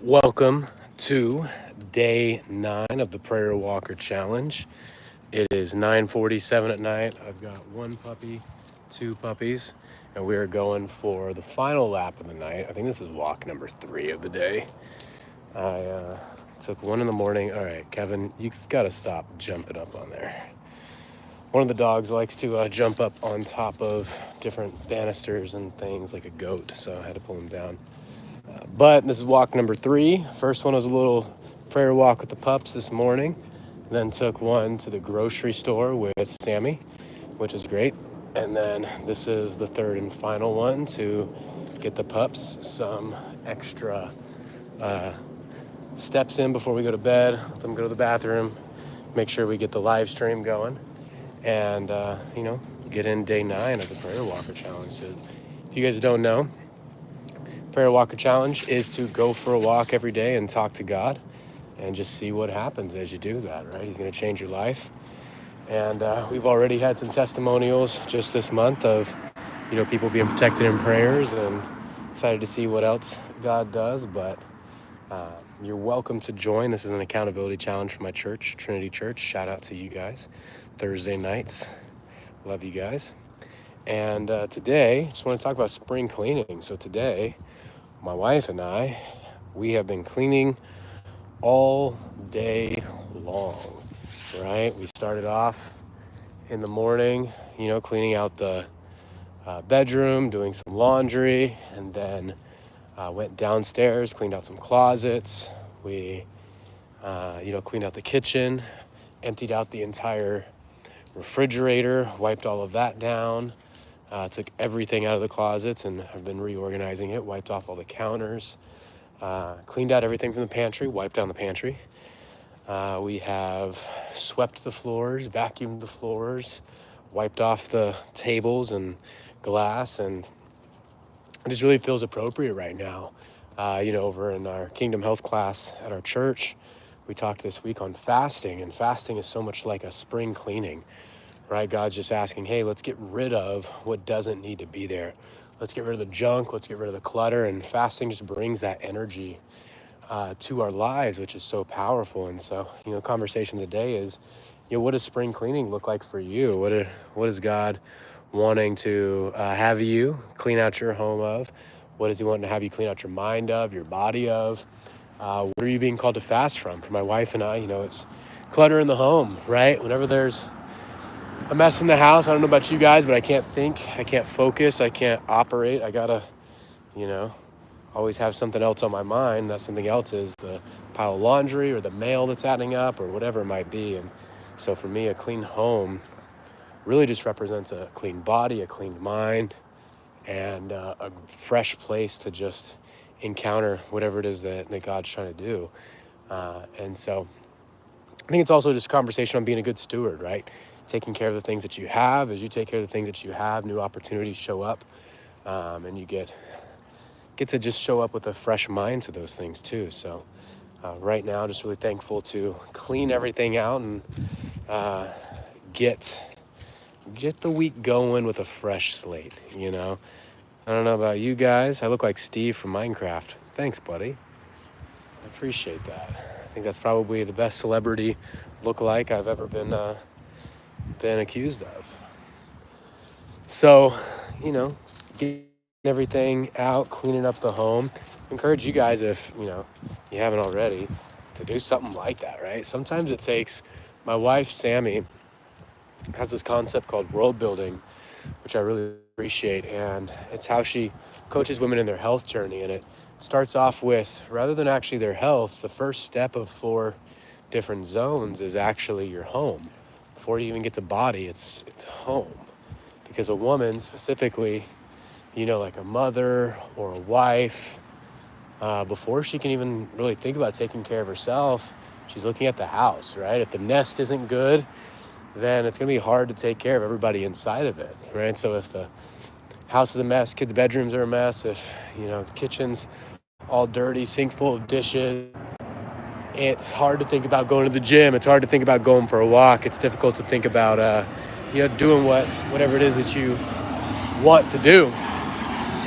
Welcome to day 9 of the Prayer Walker Challenge. It is 9:47 at night. I've got one puppy, two puppies, and we are going for the final lap of the night. I think this is walk number 3 of the day. I took one in the morning. All right, Kevin, you gotta stop jumping up on there. One of the dogs likes to jump up on top of different banisters and things like a goat, so I had to pull him down. But this is walk number 3. First one was a little prayer walk with the pups this morning. Then took one to the grocery store with Sammy, which is great. And then this is the third and final one to get the pups some extra steps in before we go to bed. Let them go to the bathroom, make sure we get the live stream going, and get in day 9 of the Prayer Walker Challenge. So if you guys don't know, Prayer Walker Challenge is to go for a walk every day and talk to God and just see what happens as you do that, right? He's going to change your life. And we've already had some testimonials just this month of, people being protected in prayers, and excited to see what else God does. But you're welcome to join. This is an accountability challenge for my church, Trinity Church. Shout out to you guys. Thursday nights. Love you guys. And today, just want to talk about spring cleaning. So today, my wife and I, we have been cleaning all day long, right? We started off in the morning, cleaning out the bedroom, doing some laundry, and then went downstairs, cleaned out some closets. We, cleaned out the kitchen, emptied out the entire refrigerator, wiped all of that down, took everything out of the closets and have been reorganizing it, wiped off all the counters, cleaned out everything from the pantry, wiped down the pantry. We have swept the floors, vacuumed the floors, wiped off the tables and glass, and it just really feels appropriate right now. Over in our Kingdom Health class at our church, we talked this week on fasting, and fasting is so much like a spring cleaning, right? God's just asking, hey, let's get rid of what doesn't need to be there. Let's get rid of the junk, let's get rid of the clutter, and fasting just brings that energy to our lives, which is so powerful. And so, conversation today is, what does spring cleaning look like for you? What is God wanting to have you clean out your home of? What is he wanting to have you clean out your mind of, your body of? What are you being called to fast from? For my wife and I, it's clutter in the home, right? Whenever there's a mess in the house, I don't know about you guys, but I can't think, I can't focus, I can't operate. I gotta, always have something else on my mind. That something else is the pile of laundry or the mail that's adding up or whatever it might be. And so for me, a clean home really just represents a clean body, a clean mind, and a fresh place to just encounter whatever it is that God's trying to do. And so I think it's also just a conversation on being a good steward, right? Taking care of the things that you have. As you take care of the things that you have, new opportunities show up, and you get to just show up with a fresh mind to those things too. So right now, just really thankful to clean everything out and get the week going with a fresh slate. I don't know about you guys. I look like Steve from Minecraft. Thanks, buddy. I appreciate that. I think that's probably the best celebrity look-alike I've ever been accused of. So, getting everything out, cleaning up the home. I encourage you guys, if you haven't already, to do something like that, right? Sometimes it takes. My wife Sammy has this concept called world building, which I really appreciate, and it's how she coaches women in their health journey. And it starts off with, rather than actually their health, the first step of 4 different zones is actually your home. Before you even get to body, it's home. Because a woman specifically, like a mother or a wife, before she can even really think about taking care of herself, she's looking at the house, right? If the nest isn't good, then it's going to be hard to take care of everybody inside of it, right? So if the house is a mess, kids' bedrooms are a mess, if, the kitchen's all dirty, sink full of dishes, it's hard to think about going to the gym. It's hard to think about going for a walk. It's difficult to think about, doing whatever it is that you want to do.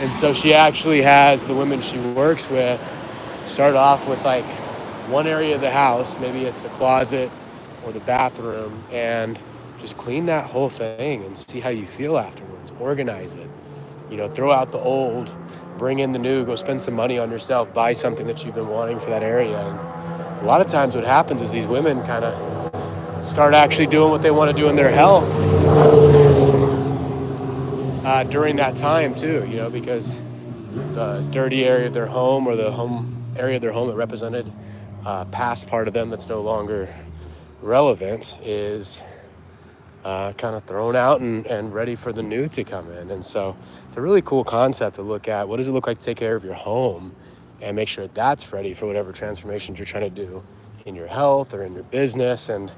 And so she actually has the women she works with Start off with like one area of the house, maybe it's the closet or the bathroom, and just clean that whole thing and see how you feel afterwards. Organize it. Throw out the old, bring in the new, go spend some money on yourself, buy something that you've been wanting for that area. And a lot of times what happens is these women kind of start actually doing what they want to do in their health during that time too, because the dirty area of their home or the home area of their home that represented past part of them that's no longer relevant is kind of thrown out and ready for the new to come in. And so it's a really cool concept to look at. What does it look like to take care of your home and make sure that's ready for whatever transformations you're trying to do in your health or in your business? And,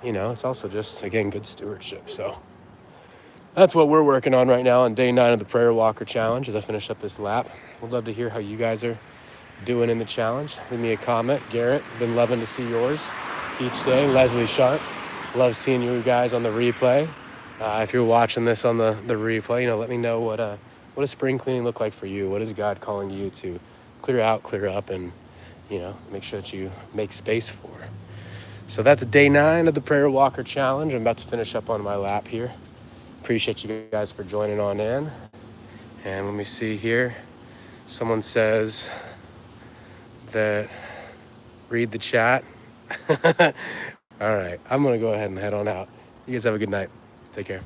it's also just, again, good stewardship. So that's what we're working on right now on day 9 of the Prayer Walker Challenge as I finish up this lap. We'd love to hear how you guys are doing in the challenge. Leave me a comment. Garrett, been loving to see yours each day. Leslie Sharp, love seeing you guys on the replay. If you're watching this on the replay, let me know what does spring cleaning look like for you? What is God calling you to clear out, clear up, and make sure that you make space for? So that's day 9 of the Prayer Walker Challenge. I'm about to finish up on my lap here. Appreciate you guys for joining on in. And let me see here. Someone says that read the chat. All right, I'm gonna go ahead and head on out. You guys have a good night. Take care.